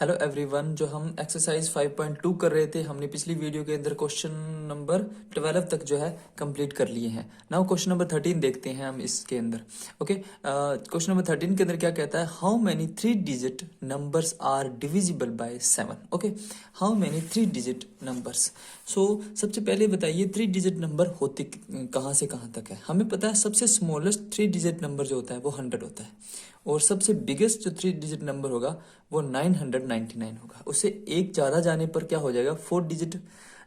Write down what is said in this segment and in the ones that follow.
Hello everyone, जो हम exercise 5.2 कर रहे थे, हमने पिछली वीडियो के अंदर क्वेश्चन नंबर 12 तक जो है कंप्लीट कर लिए हैं। नाउ क्वेश्चन नंबर 13 देखते हैं हम इसके अंदर। ओके, क्वेश्चन नंबर 13 के अंदर क्या कहता है? How many 3 digit numbers are divisible by 7। Okay, how many 3 digit numbers. So सबसे पहले बताइए 3 डिजिट नंबर होते कहाँ से कहाँ तक है? हमें पता है सबसे स्मॉलेस्ट 3 डिजिट नंबर जो होता है वो 100 होता है, और सबसे बिगेस्ट जो 3 डिजिट नंबर होगा वो 999 होगा। उससे एक ज़्यादा जाने पर क्या हो जाएगा? 4 डिजिट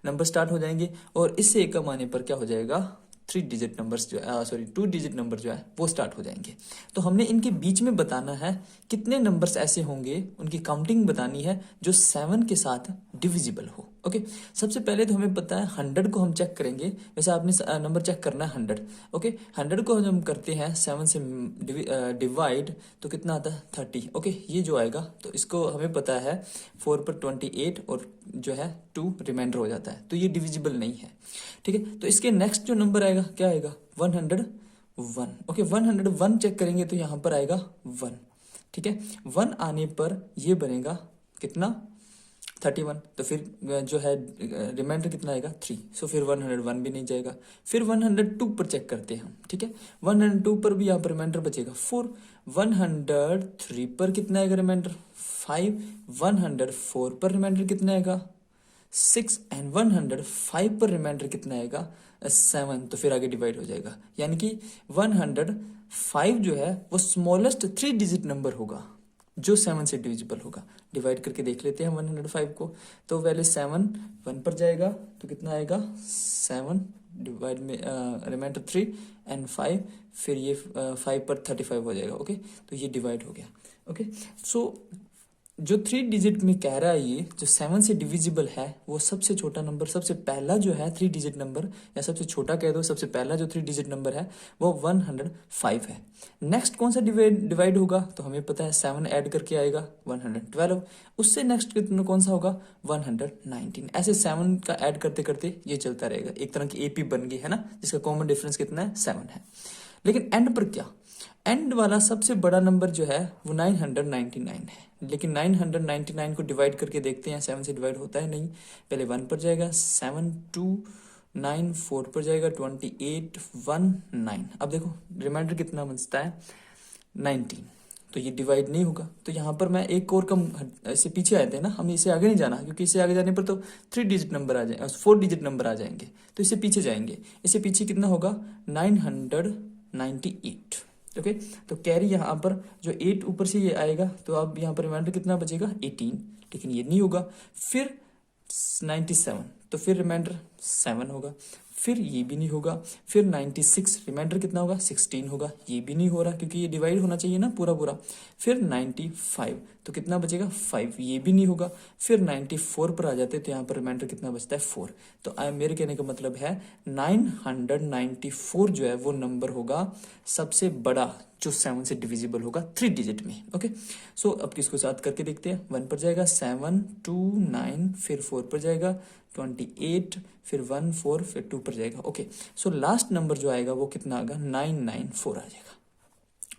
नंबर स्टार्ट हो जाएंगे, और इससे एक कम आने पर क्या हो जाएगा? 3 डिजिट नंबर्स जो है, सॉरी 2 डिजिट नंबर जो है वो स्टार्ट हो जाएंगे। तो हमने इनके बीच में बताना है कितने नंबर्स ऐसे होंगे, उनकी काउंटिंग बतानी है जो 7 के साथ डिविजिबल हो। ओके, सबसे पहले तो हमें पता है 100 को हम चेक करेंगे। वैसे आपने नंबर चेक करना है 100। ओके, 100 को हम करते हैं 7 से डिवाइड, तो कितना आता है? 30। ओके, ये जो आएगा, तो इसको हमें पता है 4 पर 28 और जो है 2 रिमाइंडर हो जाता है, तो ये डिविजिबल नहीं है। ठीक है, तो इसके नेक्स्ट जो नंबर आएगा क्या आएगा? 101। ओके, 101 चेक करेंगे तो यहाँ पर आएगा 1। ठीक है, 1 आने पर ये बनेगा कितना? 31। तो फिर जो है रिमाइंडर कितना आएगा? 3। सो फिर 101 भी नहीं जाएगा। फिर 102 पर चेक करते हैं हम। ठीक है, 102 पर भी यहाँ पर रिमाइंडर बचेगा 4। 103 पर कितना आएगा रिमाइंडर? 5। 104 पर रिमाइंडर कितना आएगा? 6। एंड 105 पर रिमाइंडर कितना आएगा? 7। तो फिर आगे डिवाइड हो जाएगा, यानी कि 105 जो है वो स्मॉलेस्ट 3 डिजिट नंबर होगा जो 7 से डिविजिबल होगा। डिवाइड करके देख लेते हैं 105 को। तो पहले 7 1 पर जाएगा तो कितना आएगा? 7 डिवाइड में रिमाइंडर 3 एंड 5, फिर ये 5 पर 35 हो जाएगा। ओके, तो ये डिवाइड हो गया। ओके, सो जो 3 डिजिट में कह रहा है, ये जो 7 से डिविजिबल है वो सबसे छोटा नंबर, सबसे पहला जो है 3 डिजिट नंबर, या सबसे छोटा कह दो, सबसे पहला जो 3 डिजिट नंबर है वो 105 है। नेक्स्ट कौन सा डिवाइड होगा? तो हमें पता है 7 ऐड करके आएगा 112। उससे नेक्स्ट कितना कौन सा होगा? 119। ऐसे 7 का ऐड करते करते ये चलता रहेगा, एक तरह की एपी बन गई है ना, जिसका कॉमन डिफरेंस कितना है? 7 है। लेकिन एंड पर क्या? एंड वाला सबसे बड़ा नंबर जो है वो 999 है, लेकिन 999 को डिवाइड करके देखते हैं, 7 से डिवाइड होता है नहीं। पहले 1 पर जाएगा 7, 2, 9, 4 पर जाएगा 28, 1, 9। अब देखो रिमाइंडर कितना बचता है? 19। तो ये डिवाइड नहीं होगा। तो यहाँ पर मैं एक और कम ऐसे पीछे आए थे ना, हम इसे आगे नहीं जाना, क्योंकि इसे आगे जाने पर तो 3 डिजिट नंबर आ जाए, 4 डिजिट नंबर आ जाएंगे, तो इसे पीछे जाएंगे। इसे पीछे कितना होगा? 998। ओके, तो कैरी यहाँ पर जो 8 ऊपर से ये आएगा, तो अब यहाँ पर रिमाइंडर कितना बचेगा? 18। लेकिन ये नहीं होगा। फिर 97, तो फिर रिमाइंडर 7 होगा। फिर ये भी नहीं होगा। फिर 96, रिमाइंडर कितना होगा? 16 होगा। ये भी नहीं हो रहा, क्योंकि ये डिवाइड होना चाहिए ना पूरा पूरा। फिर 95, तो कितना बचेगा? 5। ये भी नहीं होगा। फिर 94 पर आ जाते, तो यहाँ पर रिमाइंडर कितना बचता है? 4। तो मेरे कहने का मतलब है 994 जो है वो नंबर होगा सबसे बड़ा जो 7 से डिविजिबल होगा 3 डिजिट में। ओके, सो अब किसको साथ करके देखते हैं। 1 पर जाएगा 7, 2, 9, फिर 4 पर जाएगा 28, फिर 1, 4, फिर 2 पर जाएगा। ओके, सो लास्ट नंबर जो आएगा वो कितना आएगा? 994 आ जाएगा।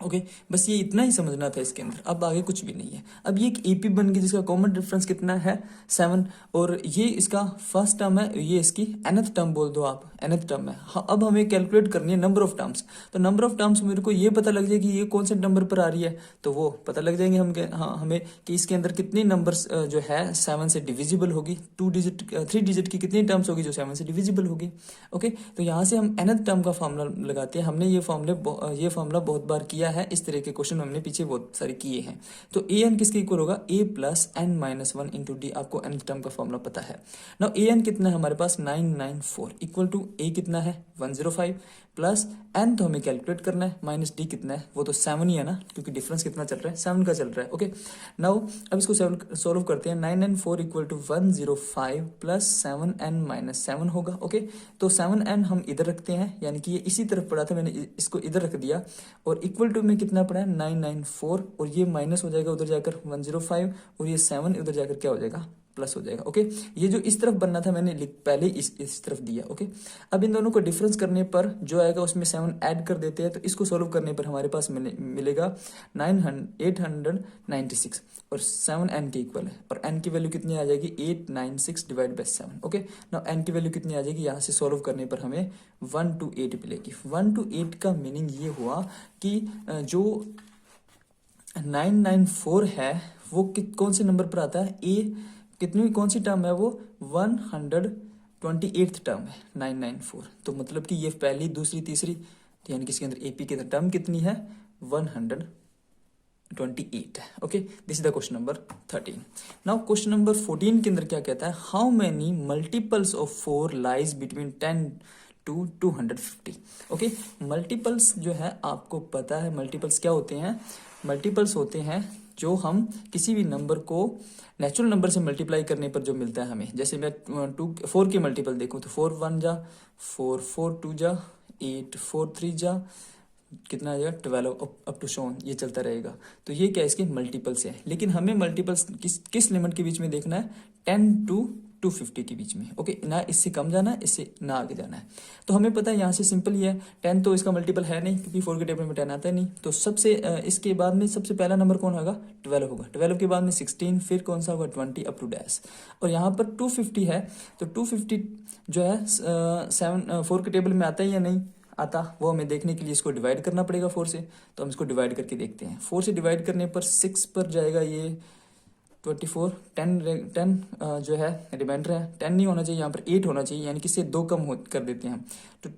ओके, बस ये इतना ही समझना था इसके अंदर, अब आगे कुछ भी नहीं है। अब ये एक एपी बन गई जिसका कॉमन डिफरेंस कितना है? 7, और ये इसका फर्स्ट टर्म है, ये इसकी nth टर्म बोल दो आप, nth टर्म है। हाँ, अब हमें कैलकुलेट करनी है नंबर ऑफ टर्म्स। तो नंबर ऑफ टर्म्स मेरे को ये पता लग जाए कि ये कौन से नंबर पर आ रही है, तो वो पता लग जाएंगे हम। हाँ, हमें कि इसके अंदर कितनी नंबर्स जो है 7 से डिविजिबल होगी, 3 डिजिट की कितनी टर्म्स होगी जो 7 से डिविजिबल होगी। ओके, तो यहाँ से हम nth टर्म का फॉर्मूला लगाते हैं। हमने ये फॉर्मूला बहुत बार किया है, इस तरह के क्वेश्चन हमने पीछे बहुत सारे किए हैं। तो ए एन किसके इक्वल होगा? A plus n minus 1 into d. आपको एन टर्म का फॉर्मूला पता है ना। ए एन कितना है हमारे पास? 994 इक्वल टू ए कितना है? 105 प्लस एन तो हमें कैलकुलेट करना है, माइनस डी कितना है? वो तो 7 ही है ना, क्योंकि डिफरेंस कितना चल रहा है? 7 का चल रहा है। ओके, नाउ अब इसको सोल्व करते हैं। 994 equal to 105 plus 7n minus 7 होगा। ओके, तो 7n हम इधर रखते हैं, यानी कि ये इसी तरफ पड़ा था, मैंने इसको इधर रख दिया, और इक्वल टू में कितना पड़ा है? 994, और ये माइनस हो जाएगा उधर जाकर 105, और ये 7 उधर जाकर क्या हो जाएगा? प्लस हो जाएगा। ओके, ये जो इस तरफ बनना था मैंने पहले इस तरफ दिया। ओके, अब इन दोनों को डिफरेंस करने पर जो आएगा उसमें 7 ऐड कर देते हैं, तो इसको सोल्व करने पर हमारे पास मिलेगा 896 और 7 n के इक्वल है, और n की वैल्यू कितनी आ जाएगी 896 divide by 7। Okay, now n की वैल्यू कितनी आ जाएगी, यहाँ से सोल्व करने पर हमें 128 मिलेगी। 128 का मीनिंग ये हुआ कि जो 994 है वो कौन से नंबर पर आता है, कितनी कौन सी टर्म है वो 128th टर्म है 994। तो मतलब कि ये पहली दूसरी तीसरी, तो यानी कि इसके अंदर एपी के अंदर टर्म कितनी है 128 है। Okay, this is the question number 13। Now question number 14 के अंदर क्या कहता है, how many multiples of 4 lies between 10 to 250। Okay, multiples जो है आपको पता है मल्टीपल्स क्या होते हैं, मल्टीपल्स होते हैं जो हम किसी भी नंबर को नेचुरल नंबर से मल्टीप्लाई करने पर जो मिलता है हमें। जैसे मैं 4 के मल्टीपल देखूं तो 4 1 जा 4 4 2 जा 8 4 3 जा कितना आ जाएगा 12 अप टू शोन, ये चलता रहेगा। तो ये क्या इसके मल्टीपल्स है, लेकिन हमें मल्टीपल्स किस लिमिट के बीच में देखना है 10 to 250 के बीच में। ओके, ना इससे कम जाना है इससे ना आगे जाना है। तो हमें पता है यहाँ से सिंपल ही है, 10 तो इसका मल्टीपल है नहीं क्योंकि 4 के टेबल में 10 आता है नहीं। तो सबसे इसके बाद में सबसे पहला नंबर कौन होगा 12 होगा, 12 के बाद में 16, फिर कौन सा होगा 20 अप टू डैश। और यहाँ पर 250 है, तो 250 जो है 4 के टेबल में आता है या नहीं आता, वो हमें देखने के लिए इसको डिवाइड करना पड़ेगा 4 से। तो हम इसको डिवाइड करके देखते हैं। 4 से डिवाइड करने पर 6 पर जाएगा ये 24, 10 जो है रिमाइंडर है, 10 नहीं होना चाहिए यहाँ पर 8 होना चाहिए, यानी कि इससे 2 कम कर देते हैं हम। तो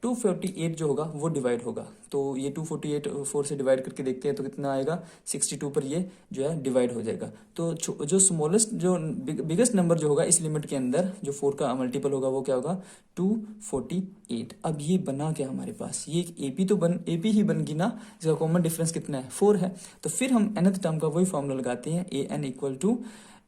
248 जो होगा वो डिवाइड होगा। तो ये 248 4 से डिवाइड करके देखते हैं तो कितना आएगा 62 पर ये जो है डिवाइड हो जाएगा। तो जो स्मॉलेस्ट जो बिगेस्ट नंबर जो होगा इस लिमिट के अंदर जो 4 का मल्टीपल होगा वो क्या होगा 248। अब ये बना क्या हमारे पास, ये एपी ही बन गई ना, इसका कॉमन डिफरेंस कितना है 4 है। तो फिर हम nth टर्म का वही फॉर्मूला लगाते हैं an equal to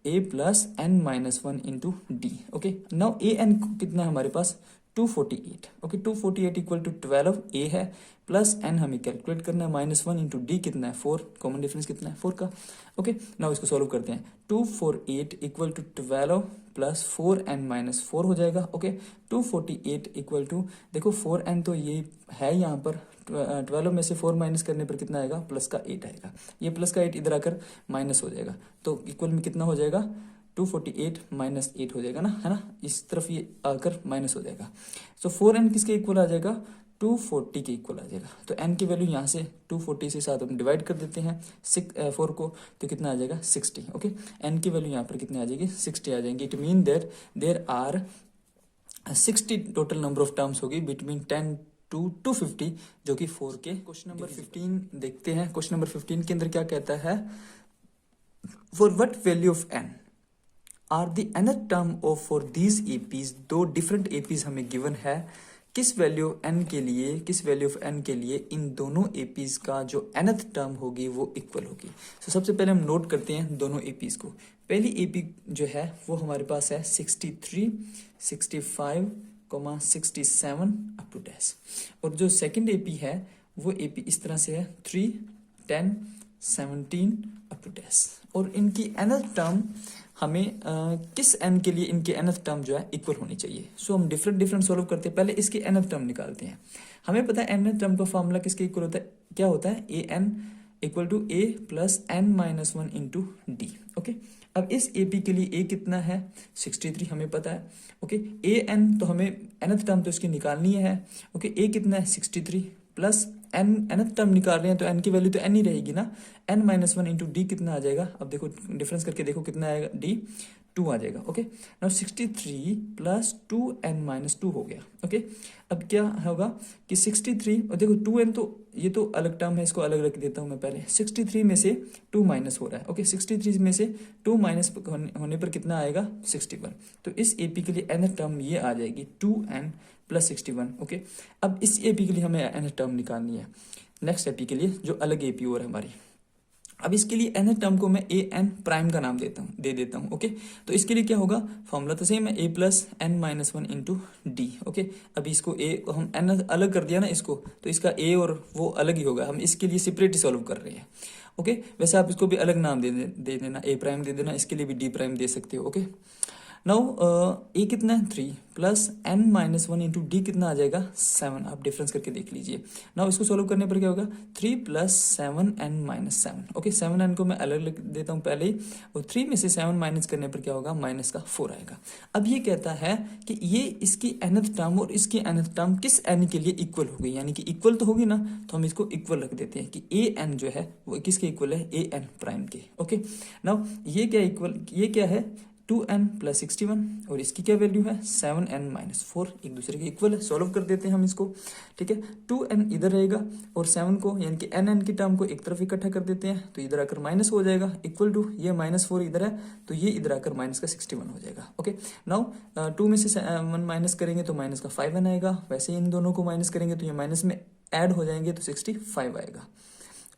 a plus n minus 1 into D. Okay, now an कितना है हमारे पास 248। ओके, 248 इक्वल टू 12 a है प्लस n हमें कैलकुलेट करना है माइनस 1 इंटू डी कितना है 4, कॉमन डिफरेंस कितना है 4 का। ओके, नाउ इसको सॉल्व करते हैं। 248 equal to 12 plus 4n minus 4 हो जाएगा। ओके, 248 इक्वल टू देखो 4n तो ये है यहाँ पर 12 में से 4 माइनस करने पर कितना आएगा प्लस का 8 आएगा, ये प्लस का 8 इधर आकर माइनस हो जाएगा। तो इक्वल में कितना हो जाएगा 248 माइनस 8 हो जाएगा ना, है ना, इस तरफ ये आकर माइनस हो जाएगा। तो 4n किसके इक्वल आ जाएगा 240 के इक्वल आ जाएगा। तो n की वैल्यू यहाँ से 240 से साथ हम डिवाइड कर देते हैं 4 को, तो कितना आ जाएगा 60। ओके, n की वैल्यू यहाँ पर कितनी आ जाएगी 60 आ जाएंगी। It mean that there are 60 total number of terms होगी बिटवीन 10 to 250 जो कि 4 के। क्वेश्चन नंबर 15 देखते हैं। क्वेश्चन नंबर 15 के अंदर क्या कहता है, for what value of n are the nth term of for these APs, दो डिफरेंट एपीज हमें गिवन है, किस वैल्यू n के लिए, किस वैल्यू ऑफ n के लिए इन दोनों एपीज का जो nth टर्म होगी वो इक्वल होगी। तो सबसे पहले हम नोट करते हैं दोनों एपीज को। पहली एपी जो है वो हमारे पास है 63, 65, 67 अप टू डैश। और जो सेकंड एपी है वो एपी इस तरह से है 3, 10, 17 अप टू डैश। और इनकी nth टर्म हमें किस n के लिए इनके nth टर्म जो है इक्वल होनी चाहिए। सो हम डिफरेंट सोल्व करते हैं। पहले इसके nth टर्म निकालते हैं। हमें पता है nth टर्म का फॉर्मूला किसके इक्वल होता है, क्या होता है an equal to a plus n minus 1 into D. Okay, अब इस AP के लिए a कितना है 63 हमें पता है। ओके, an तो हमें nth टर्म तो इसकी निकालनी है। ओके, a कितना है 63 प्लस n nth टर्म निकाल रहे हैं तो n की वैल्यू तो n ही रहेगी ना, n माइनस 1 इंटू डी कितना आ जाएगा, अब देखो डिफरेंस करके देखो कितना आएगा d 2 आ जाएगा। Okay, now 63 plus 2n minus 2 हो गया। ओके, अब क्या होगा कि 63 और देखो 2n तो ये तो अलग टर्म है, इसको अलग रख देता हूं मैं पहले। 63 में से 2 माइनस हो रहा है। ओके, 63 में से 2 माइनस होने पर कितना आएगा 61। तो इस एपी के लिए nth टर्म ये आ जाएगी 2n प्लस 61। ओके, अब इस एपी के लिए हमें nth टर्म निकालनी है। नेक्स्ट एपी के लिए जो अलग एपी और है हमारी, अब इसके लिए nth टर्म को मैं ए एन प्राइम का नाम दे देता हूँ। ओके, तो इसके लिए क्या होगा, फॉर्मूला तो सेम है a plus n minus 1 into D. Okay, अभी इसको a हम n अलग कर दिया ना इसको, तो इसका a और वो अलग ही होगा, हम इसके लिए सेपरेट सॉल्व कर रहे हैं। ओके, वैसे आप इसको भी अलग नाम दे देना, ए प्राइम दे देना, इसके लिए भी डी प्राइम दे सकते हो। ओके, नाउ ए कितना है 3 plus n minus 1 into D कितना आ जाएगा 7। आप डिफरेंस करके देख लीजिए। नाउ इसको सोल्व करने पर क्या होगा 3 plus 7n minus 7। Okay, 7n को मैं अलग लिख देता हूँ पहले ही, और 3 में से 7 माइनस करने पर क्या होगा माइनस का 4 आएगा। अब ये कहता है कि ये इसकी nth टर्म और इसकी nth टर्म किस n के लिए इक्वल होगी, यानी कि इक्वल तो होगी ना, तो हम इसको इक्वल रख देते हैं कि ए एन जो है वो किसके इक्वल है, ए एन प्राइम के। ओके, नाउ ये क्या इक्वल, ये क्या है 2n प्लस 61 और इसकी क्या वैल्यू है 7n माइनस 4, एक दूसरे के इक्वल है। सॉल्व कर देते हैं हम इसको, ठीक है। 2n इधर रहेगा और 7 को यानी कि n की टर्म को एक तरफ इकट्ठा कर देते हैं, तो इधर आकर माइनस हो जाएगा, इक्वल टू ये -4 इधर है तो ये इधर आकर माइनस का 61 हो जाएगा। ओके, नाउ 2 में से 1 माइनस करेंगे तो माइनस का 5n आएगा, वैसे इन दोनों को माइनस करेंगे तो ये माइनस में ऐड हो जाएंगे तो 65 आएगा।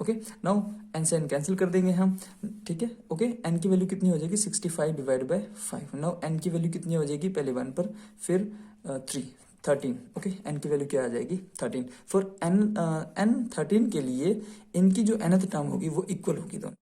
ओके, नाउ एन से एन कैंसिल कर देंगे हम, ठीक है। ओके, एन की वैल्यू कितनी हो जाएगी 65 डिवाइड बाय 5। नाउ एन की वैल्यू कितनी हो जाएगी, पहले 1 पर फिर 13। ओके, एन की वैल्यू क्या आ जाएगी 13। फॉर एन 13 के लिए इनकी जो nth टर्म होगी वो इक्वल होगी दोनों।